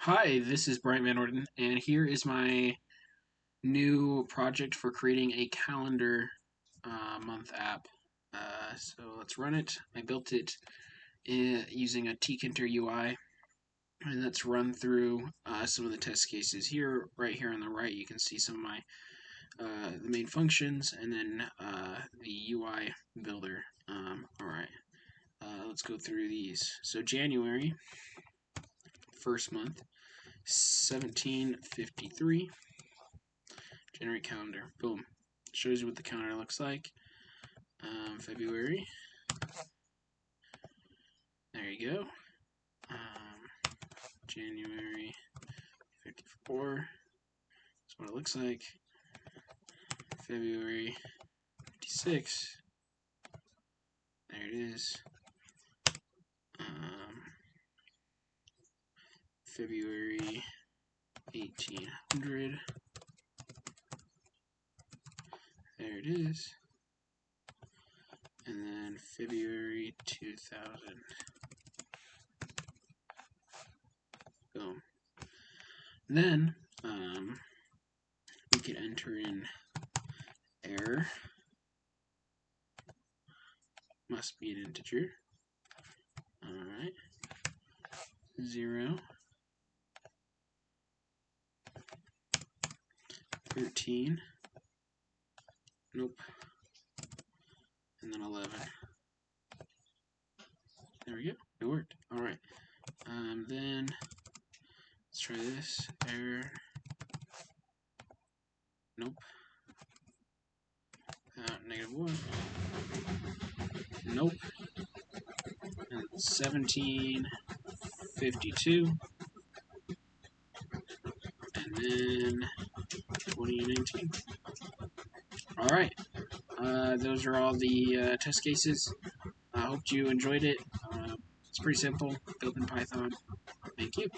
Hi, this is Brian Van Orden, and here is my new project for creating a calendar month app. So let's run it. I built it using a tkinter UI, and let's run through some of the test cases here. Right here on the right, you can see some of my the main functions, and then the UI builder. All right, let's go through these. So January, first month. 1753. Generate calendar. Boom. Shows you what the calendar looks like. February. There you go. January 54. That's what it looks like. February 56. There it is. February 1800. There it is. And then February 2000. Boom. Then we could enter in error. Must be an integer. Alright. 0. 13. Nope. And then 11. There we go. It worked. Alright. Then let's try this. Error. Nope. -1. Nope. And 1752. And then 2019. Alright. Those are all the test cases. I hope you enjoyed it. It's pretty simple. Built in Python. Thank you.